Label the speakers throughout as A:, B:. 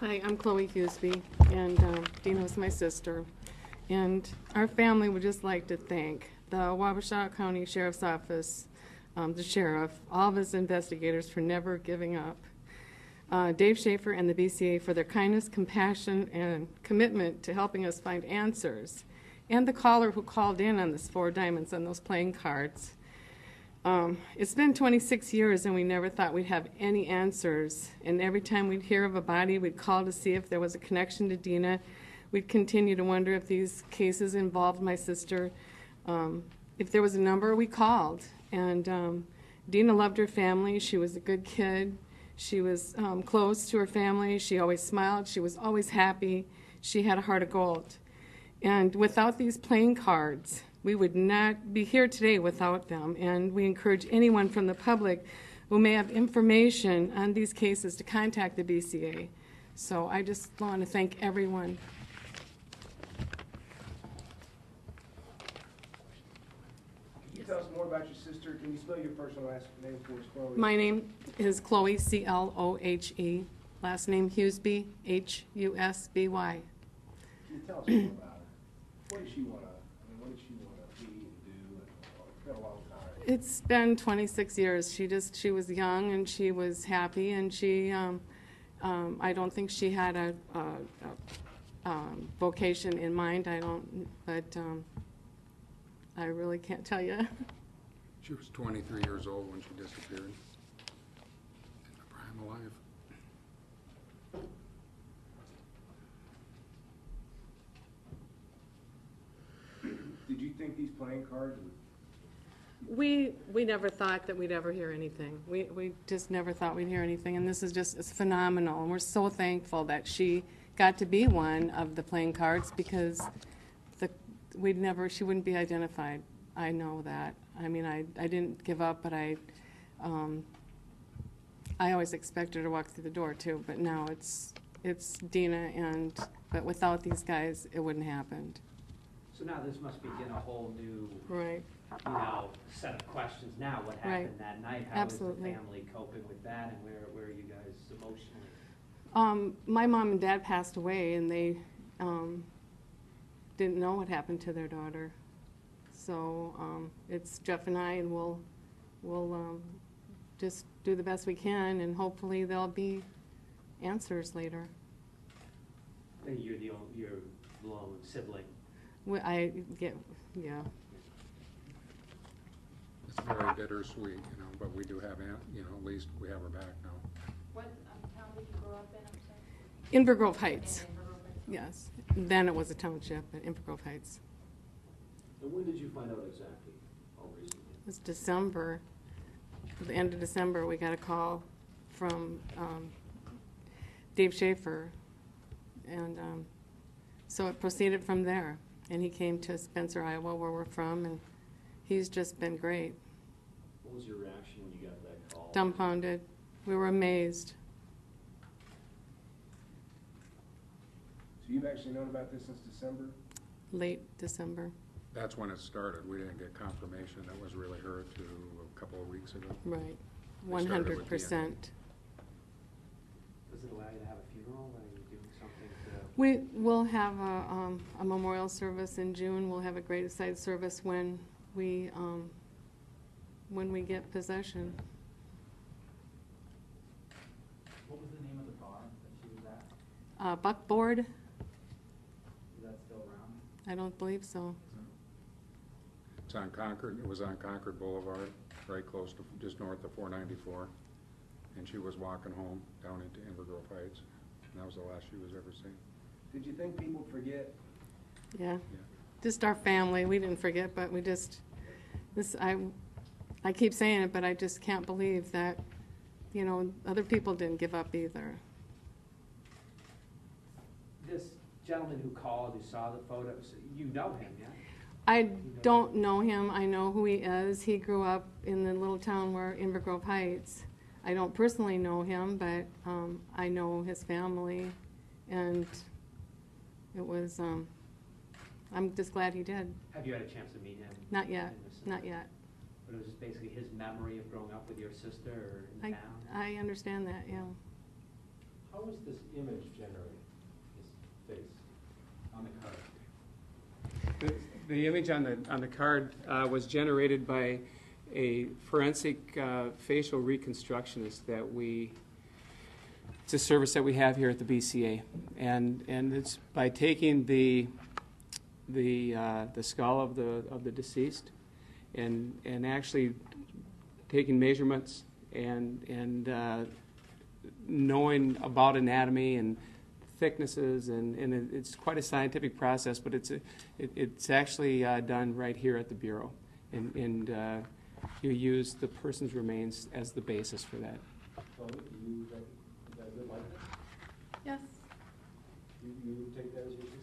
A: Hi, I'm Chloe Huseby, and Dina is my sister. And our family would just like to thank the Wabasha County Sheriff's Office, the sheriff, all of his investigators for never giving up, Dave Schaefer and the BCA for their kindness, compassion, and commitment to helping us find answers, and the caller who called in on this 4 diamonds on those playing cards. It's been 26 years and we never thought we'd have any answers, and every time we'd hear of a body, we'd call to see if there was a connection to Dina. We'd continue to wonder if these cases involved my sister. If there was a number, we called. And Dina loved her family. She was a good kid. She was close to her family. She always smiled. She was always happy. She had a heart of gold. And without these playing cards, we would not be here today without them. And we encourage anyone from the public who may have information on these cases to contact the BCA. So I just want to thank everyone.
B: Can you tell us more about your sister? Can you spell your first and last name for us, Chloe?
A: My name is Chloe, C-L-O-H-E. Last name Huseby, H-U-S-B-Y.
B: Can you tell us more about her? What did she want to be and do? It's been a long time.
A: It's been 26 years. She was young and she was happy, and she I don't think she had a vocation in mind. But I really can't tell you.
C: She was 23 years old when she disappeared. In the prime of life.
B: Did you think these playing cards would...
A: We never thought that we'd ever hear anything. We just never thought we'd hear anything, and this is just it's phenomenal. And we're so thankful that she got to be one of the playing cards, because she wouldn't be identified. I know that. I mean, I didn't give up, but I always expected her to walk through the door too. But now it's Dina, but without these guys, it wouldn't have happened.
D: So now this must begin a whole new,
A: Right.
D: Set of questions now. What happened that night? How
A: Absolutely.
D: is the family coping with that, and where are you guys emotionally?
A: My mom and dad passed away, and they didn't know what happened to their daughter. So it's Jeff and I, and we'll just do the best we can, and hopefully there'll be answers later.
D: And you're the lone sibling.
A: Yeah.
C: It's very bittersweet, but we do have, at least we have her back now.
E: What town did you grow up in, I'm sorry?
A: Inver Grove Heights. Yes. Then it was a township at Inver Grove Heights.
F: And when did you find out exactly? How recently?
A: It was December. At the end of December, we got a call from Dave Schaefer, and so it proceeded from there. And he came to Spencer, Iowa, where we're from, and he's just been great.
F: What was your reaction when you got that call?
A: Dumbfounded. We were amazed.
B: So you've actually known about this since December?
A: Late December.
C: That's when it started. We didn't get confirmation that was really her to a couple of weeks ago.
A: Right.
C: They started with
A: 100%.
D: Does it allow you to have a funeral? Are you doing something to...
A: We will have a memorial service in June. We'll have a graveside service when we get possession.
G: What was the name of the bar that she was at?
A: Buckboard?
G: Is that still around?
A: I don't believe so.
C: It's on Concord. It was on Concord Boulevard, right close to, just north of 494. And she was walking home down into Inver Grove Heights. And that was the last she was ever seen.
B: Did you think people forget?
A: Yeah. Just our family. We didn't forget, but we just, I keep saying it, but I just can't believe that, other people didn't give up either.
D: This gentleman who called, who saw the photos, you know him, yeah?
A: I don't know him. I know who he is. He grew up in the little town where Inver Grove Heights. I don't personally know him, but I know his family, and it was, I'm just glad he did.
D: Have you had a chance to meet him?
A: Not yet, not yet.
D: But it was just basically his memory of growing up with your sister or in town?
A: I understand that, yeah.
F: How was this image generated?
H: The image on the card was generated by a forensic facial reconstructionist it's a service that we have here at the BCA, and it's by taking the skull of the deceased and actually taking measurements and knowing about anatomy and thicknesses, and it's quite a scientific process, but it's actually done right here at the Bureau, and you use the person's remains as the basis for that.
F: So you guys would like that?
A: Yes.
F: You take that as your sister?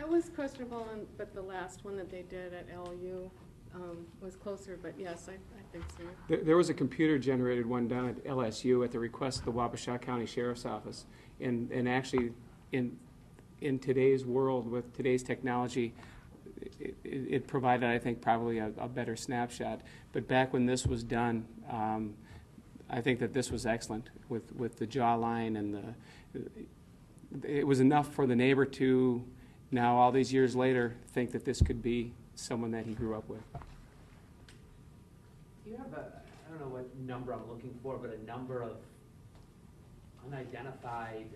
A: I was questionable, but the last one that they did at LU was closer, but yes, I think so.
H: There was a computer-generated one down at LSU at the request of the Wabasha County Sheriff's Office, and actually, in today's world with today's technology, it provided, I think, probably a better snapshot. But back when this was done, I think that this was excellent with the jawline, and it was enough for the neighbor to now, all these years later, think that this could be someone that he grew up with.
D: Do you have I don't know what number I'm looking for, but a number of unidentified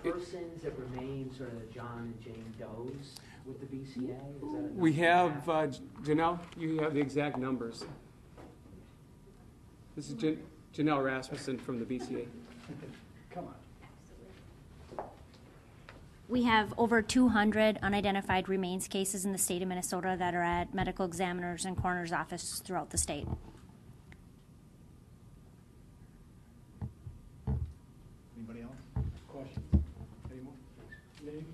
D: persons that remain sort of John and Jane Does with the BCA? Is that a
H: We have,
D: number?
H: Janelle, you have the exact numbers. This is Janelle Rasmussen from the BCA.
B: Come on.
I: We have over 200 unidentified remains cases in the state of Minnesota that are at medical examiners and coroner's offices throughout the state.
B: Anybody else? Questions? Any more? Name?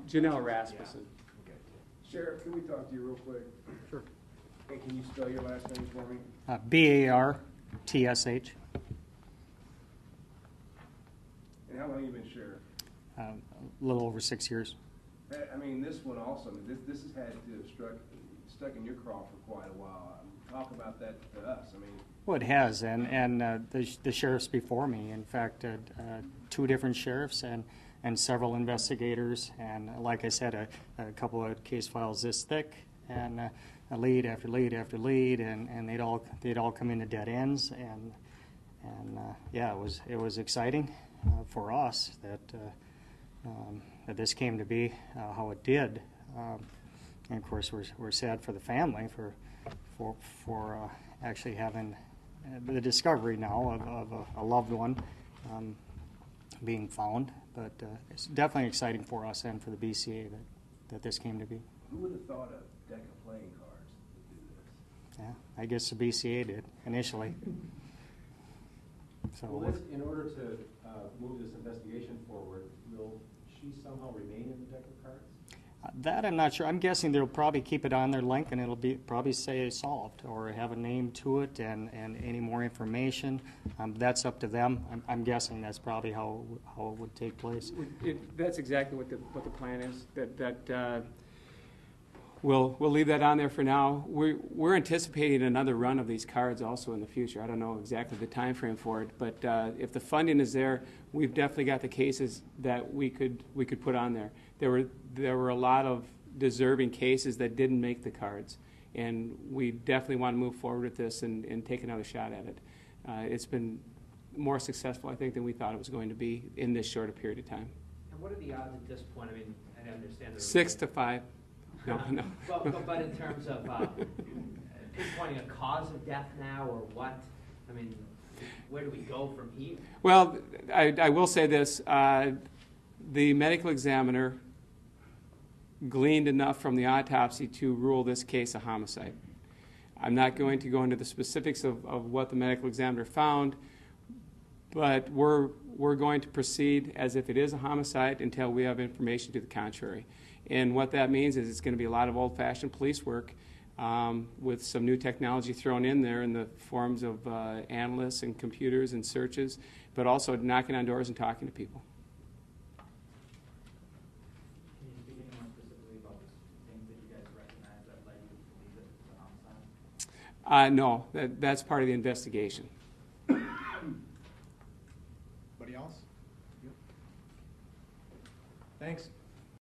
H: Janelle Rasmussen.
B: Okay. Sheriff, can we talk to you real quick?
H: Sure.
B: Hey, can you spell your last name for me?
J: B-A-R-T-S-H.
B: And how long have you been sheriff?
J: A little over 6 years.
B: I mean, this one also, I mean, this has had to have stuck in your craw for quite a while. Talk about that to us. I mean,
J: Well, it has, and the sheriffs before me, in fact, 2 different sheriffs and several investigators, and like I said, a couple of case files this thick, and a lead after lead after lead, and they'd all come into dead ends, and yeah, it was exciting for us that this came to be how it did, and of course we're sad for the family for actually having the discovery now of a loved one being found, but it's definitely exciting for us and for the BCA that this came to be.
B: who would have thought a deck of playing cards would do this?
J: Yeah, I guess the BCA did initially. So
F: Well, in order to move this investigation forward, will she somehow remain in the deck of cards?
J: that I'm not sure. I'm guessing they'll probably keep it on their link, and it'll be probably say solved or have a name to it and any more information. That's up to them. I'm guessing that's probably how it would take place.
H: That's exactly what the plan is. We'll leave that on there for now. We're anticipating another run of these cards also in the future. I don't know exactly the time frame for it, but if the funding is there, we've definitely got the cases that we could put on there. There were a lot of deserving cases that didn't make the cards, and we definitely want to move forward with this and take another shot at it. It's been more successful, I think, than we thought it was going to be in this short a period of time.
D: And what are the odds at this point? I mean, I understand.
H: 6 to 5. No.
D: But in terms of pinpointing a cause of death now, or what? I mean, where do we go from here?
H: Well, I will say this. The medical examiner gleaned enough from the autopsy to rule this case a homicide. I'm not going to go into the specifics of what the medical examiner found, but we're going to proceed as if it is a homicide until we have information to the contrary. And what that means is it's going to be a lot of old-fashioned police work with some new technology thrown in there in the forms of analysts and computers and searches, but also knocking on doors and talking to people.
G: Can you speak any more specifically about the things that you guys recognize that led you to believe that it's a homicide?
H: No, that's part of the investigation.
B: Anybody else? Thanks.